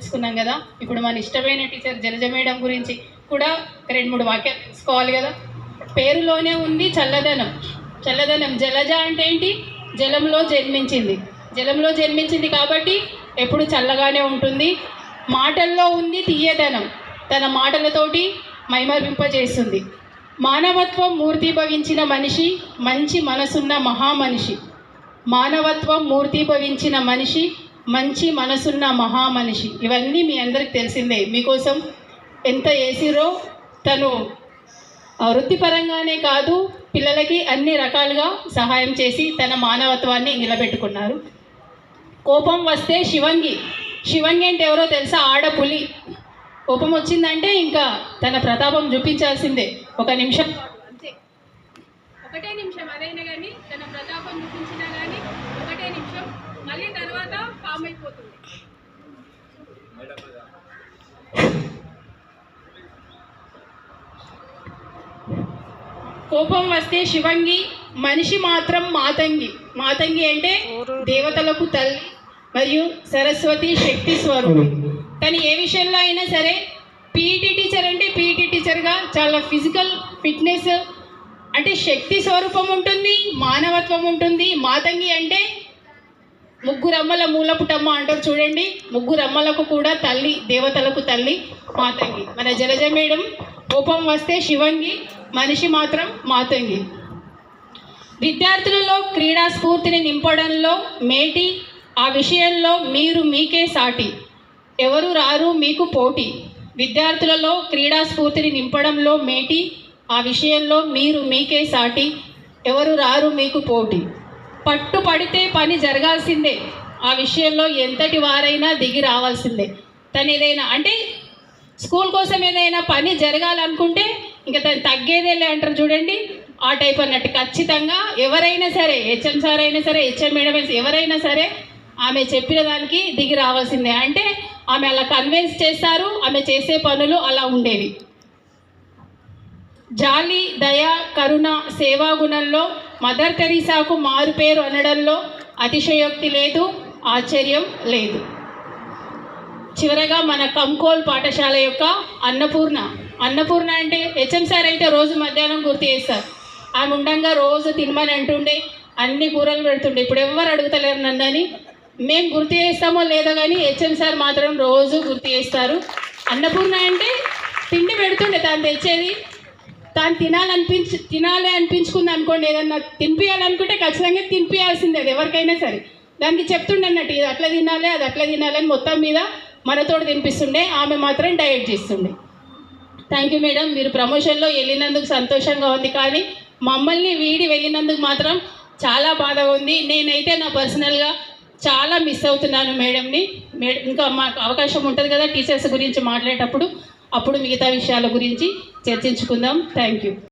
తెలుసుకున్నాం కదా. ఇప్పుడు మన ఇష్టమైన టీచర్ జలజ మేడం గురించి కూడా 2-3 వాక్యాలు తెలుసుకోవాలి కదా. పేరులోనే ఉంది చల్లదనం. చల్లదనం జలజ అంటే ఏంటి? జలంలో జన్మించింది. జలంలో జన్మించింది కాబట్టి ఎప్పుడు చల్లగానే ఉంటుంది. మాటల్లో ఉంది తీయదనం. తన మాటలతోటి మైమరింపజేస్తుంది. మానవత్వం మూర్తిభవించిన మనిషి, మంచి మనసున్న మహామనిషి. మానవత్వం మూర్తిభవించిన మనిషి, మంచి మనసున్న మహామనిషి. ఇవన్నీ మీ అందరికి తెలిసిందే. మీకోసం ఎంత చేసిరో తను వృత్తిపరంగానే కాదు, పిల్లలకి అన్ని రకాలుగా సహాయం చేసి తన మానవత్వాన్ని నిలబెట్టుకున్నారు. కోపం వస్తే శివంగి. శివంగి అంటే ఎవరో తెలుసా? ఆడపులి. కోపం వచ్చిందంటే ఇంకా తన ప్రతాపం చూపించాల్సిందే. 1 నిమిషం అంతే, 1 నిమిషం. అదైనా కానీ తన ప్రతాపం చూపించినా కానీ 1 నిమిషం, మళ్ళీ తర్వాత కామ్ అయిపోతుంది. కోపం వస్తే శివంగి, మనిషి మాత్రం మాతంగి. మాతంగి అంటే దేవతలకు తల్లి మరియు సరస్వతి శక్తి స్వరూపం. కానీ ఏ విషయంలో అయినా సరే పీఈటీ టీచర్ అంటే పీఈటీ టీచర్గా చాలా ఫిజికల్ ఫిట్నెస్ అంటే శక్తి స్వరూపం ఉంటుంది, మానవత్వం ఉంటుంది. మాతంగి అంటే 3 అమ్మల మూలపుటమ్మ అంటారు చూడండి. 3 అమ్మలకు కూడా తల్లి, దేవతలకు తల్లి మాతంగి. మన జలజ మేడం కోపం వస్తే శివంగి, మనిషి మాత్రం మాతంగి. విద్యార్థులలో క్రీడా స్ఫూర్తిని నింపడంలో మేటి, ఆ విషయంలో మీరు మీకే సాటి. ఎవరు రారు మీకు పోటీ. విద్యార్థులలో క్రీడా స్ఫూర్తిని నింపడంలో మేటి, ఆ విషయంలో మీరు మీకే సాటి. ఎవరు రారు మీకు పోటీ. పట్టు పడితే పని జరగాల్సిందే, ఆ విషయంలో ఎంతటి వారైనా దిగి రావాల్సిందే. తను ఏదైనా అంటే స్కూల్ కోసం ఏదైనా పని జరగాలనుకుంటే ఇంకా తను తగ్గేదేలే అంటారు చూడండి, ఆ టైప్ అన్నట్టు. ఖచ్చితంగా ఎవరైనా సరే, హెచ్ఎం సార్ అయినా సరే, హెచ్ఎం మేడం ఎవరైనా సరే ఆమె చెప్పిన దానికి దిగి రావాల్సిందే. అంటే ఆమె అలా కన్విన్స్ చేస్తారు, ఆమె చేసే పనులు అలా ఉండేవి. జాలి, దయ, కరుణ, సేవాగుణంలో మదర్ తెరీసాకు మారుపేరు అనడంలో అతిశయోక్తి లేదు, ఆశ్చర్యం లేదు. చివరగా మన కంకోల్ పాఠశాల యొక్క అన్నపూర్ణ. అన్నపూర్ణ అంటే హెచ్ఎం సార్ అయితే రోజు మధ్యాహ్నం గుర్తు చేస్తారు. ఆమె ఉండంగా రోజు తినమని అంటుండే, అన్ని కూరలు పెడుతుండే. ఇప్పుడు ఎవరు అడుగుతలేరు నన్నని. మేము గుర్తు చేస్తామో లేదో కానీ హెచ్ఎం సార్ మాత్రం రోజు గుర్తు చేస్తారు. అన్నపూర్ణ అంటే తిండి పెడుతుండే, తాను తెచ్చేది. తాను తినాలి అనిపించుకుంది అనుకోండి, ఏదన్నా తినిపించాలనుకుంటే ఖచ్చితంగా తినిపించాల్సిందే అది ఎవరికైనా సరే. దానికి చెప్తుండే అన్నట్టు, ఇది అట్లా తినాలి, అది అట్లా తినాలి అని మొత్తం మీద మనతోటి తినిపిస్తుండే. ఆమె మాత్రం డైట్ చేస్తుండే. థ్యాంక్ యూ మేడం, మీరు ప్రమోషన్లో వెళ్ళినందుకు సంతోషంగా ఉంది, కానీ మమ్మల్ని వీడి వెళ్ళినందుకు మాత్రం చాలా బాధగా ఉంది. నేనైతే నా పర్సనల్గా చాలా మిస్ అవుతున్నాను మేడంని. ఇంకా మాకు అవకాశం ఉంటుంది కదా టీచర్స్ గురించి మాట్లాడేటప్పుడు, అప్పుడు మిగతా విషయాల గురించి చర్చించుకుందాం. Thank you.